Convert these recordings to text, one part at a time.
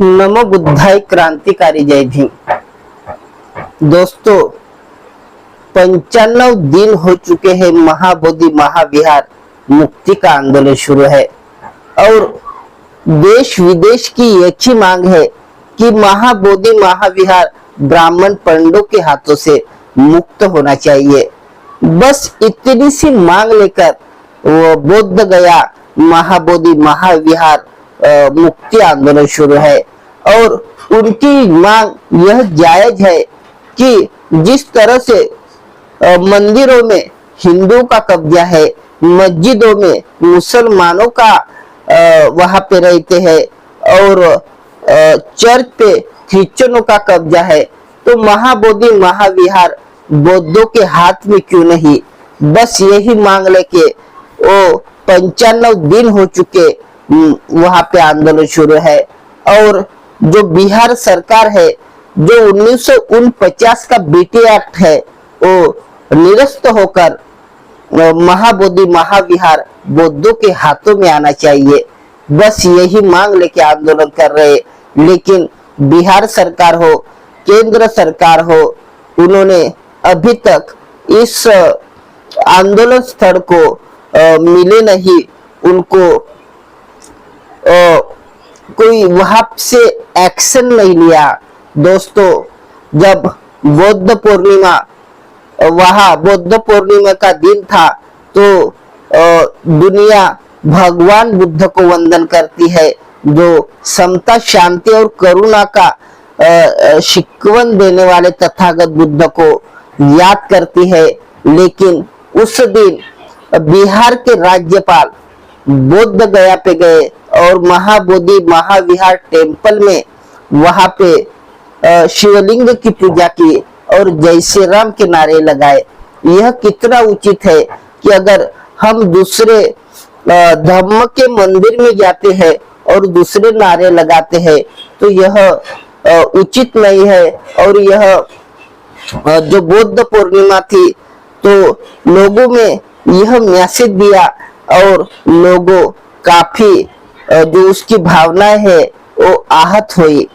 नमो बुद्धाय क्रांतिकारी जय भीम। दोस्तों 95 दिन हो चुके हैं महाबोधि महाविहार मुक्ति का आंदोलन शुरू है और देश विदेश की एक ही मांग है कि महाबोधि महाविहार ब्राह्मण पंडों के हाथों से मुक्त होना चाहिए। बस इतनी सी मांग लेकर वो बोध गया महाबोधि महाविहार मुक्ति आंदोलन शुरू है और उनकी मांग यह जायज है कि जिस तरह से मंदिरों में हिंदुओं का कब्जा है, मस्जिदों में मुसलमानों का वहां पे रहते हैं और चर्च पे क्रिश्चियनों का कब्जा है, तो महाबोधि महाविहार बौद्धों के हाथ में क्यों नहीं। बस यही मांग लेके वो 95 दिन हो चुके वहां पे आंदोलन शुरू है और जो बिहार सरकार है, जो 1949 का बीटी एक्ट है, वो निरस्त होकर महाबोधि महाविहार बौद्धों के हाथों में आना चाहिए। बस यही मांग लेके आंदोलन कर रहे, लेकिन बिहार सरकार हो, केंद्र सरकार हो, उन्होंने अभी तक इस आंदोलन स्थल को मिले नहीं, उनको कोई वहां से एक्शन नहीं लिया। दोस्तों जब बौद्ध पूर्णिमा बौद्ध पूर्णिमा का दिन था तो दुनिया भगवान बुद्ध को वंदन करती है, जो समता शांति और करुणा का शिकवन देने वाले तथागत बुद्ध को याद करती है। लेकिन उस दिन बिहार के राज्यपाल बोध गया पे गए और महाबोधि महाविहार टेम्पल में वहां पे शिवलिंग की पूजा की और जय श्री राम के नारे लगाए। यह कितना उचित है कि अगर हम दूसरे धर्म के मंदिर में जाते हैं और दूसरे नारे लगाते हैं तो यह उचित नहीं है। और यह जो बौद्ध पूर्णिमा थी तो लोगों में यह मैसेज दिया और लोगों काफी जो उसकी भावनाएं है वो आहत हुई।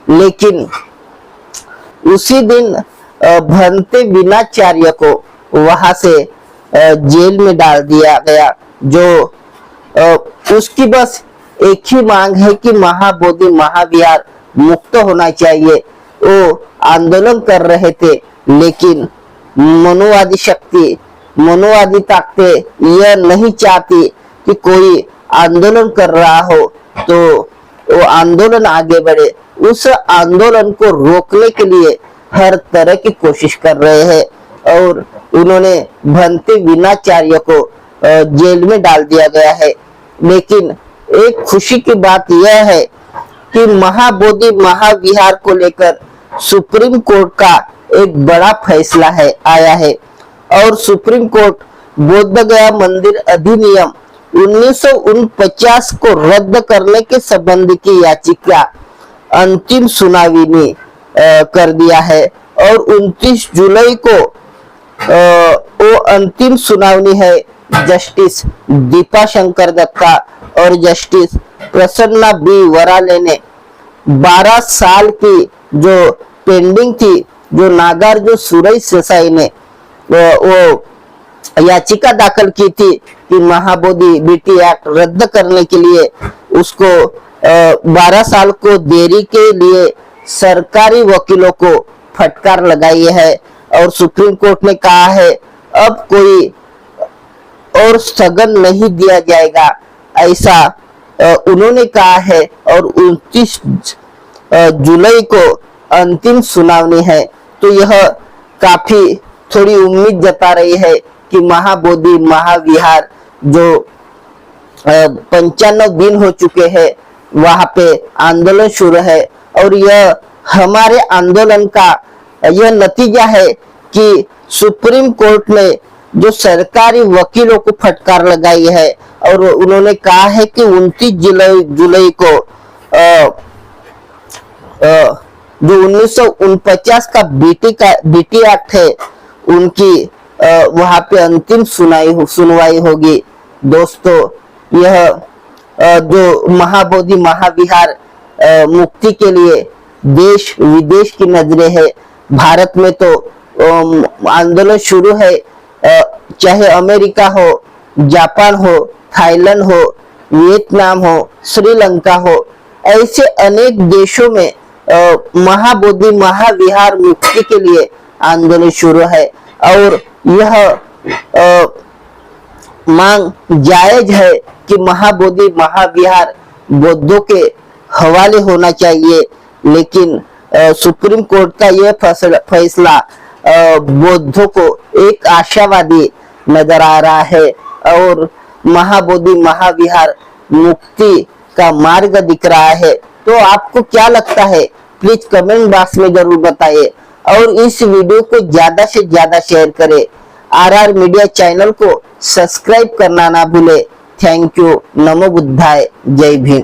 लेकिन उसी दिन भंते विनाचार्य को वहां से जेल में डाल दिया गया, जो उसकी बस एक ही मांग है कि महाबोधि महाविहार मुक्त होना चाहिए। वो आंदोलन कर रहे थे, लेकिन मनोवादी शक्ति, मनोवादी ताकतें यह नहीं चाहती कि कोई आंदोलन कर रहा हो तो वो आंदोलन आगे बढ़े। उस आंदोलन को रोकने के लिए हर तरह की कोशिश कर रहे हैं और उन्होंने भंते विनाचार्य को जेल में डाल दिया गया है। लेकिन एक खुशी की बात यह है कि महाबोधि महाविहार को लेकर सुप्रीम कोर्ट का एक बड़ा फैसला आया है और सुप्रीम कोर्ट बोध गया मंदिर अधिनियम 1949 को रद्द करने के संबंध की याचिका अंतिम सुनवाई में कर दिया है और 29 जुलाई को वो अंतिम सुनवाई है। जस्टिस दीपा शंकर दत्ता और जस्टिस प्रसन्ना बी वराले ने 12 साल की जो पेंडिंग थी, जो नागार्जुन सुरेश देसाई ने वो याचिका दाखिल की थी कि महाबोधि बीटी एक्ट रद्द करने के लिए उसको 12 साल को देरी के लिए सरकारी वकीलों को फटकार लगाई है और सुप्रीम कोर्ट ने कहा है अब कोई और स्थगन नहीं दिया जाएगा, ऐसा उन्होंने कहा है। और 29 जुलाई को अंतिम सुनवाई है, तो यह काफी थोड़ी उम्मीद जता रही है कि महाबोधि महाविहार जो 95 दिन हो चुके हैं वहां पे आंदोलन शुरू है और यह हमारे आंदोलन का यह नतीजा है कि सुप्रीम कोर्ट ने जो सरकारी वकीलों को फटकार लगाई है और उन्होंने कहा है कि 29 जुलाई को जो 1949 का बीटी एक्ट है उनकी वहां पे अंतिम सुनवाई होगी। दोस्तों यह जो महाबोधि महाविहार मुक्ति के लिए देश विदेश की नजरें है। भारत में तो आंदोलन शुरू है, चाहे अमेरिका हो, जापान हो, थाईलैंड हो, वियतनाम हो, श्रीलंका हो, ऐसे अनेक देशों में महाबोधि महाविहार मुक्ति के लिए आंदोलन शुरू है और यह मांग जायज है कि महाबोधि महाविहार बौद्धों के हवाले होना चाहिए। लेकिन सुप्रीम कोर्ट का यह फैसला बौद्धों को एक आशावादी नजर आ रहा है और महाबोधि महाविहार मुक्ति का मार्ग दिख रहा है। तो आपको क्या लगता है, प्लीज कमेंट बॉक्स में जरूर बताइए और इस वीडियो को ज्यादा से ज्यादा शेयर करें। आरआर मीडिया चैनल को सब्सक्राइब करना ना भूले। Thank you. नमो बुद्धाय। जय भीम।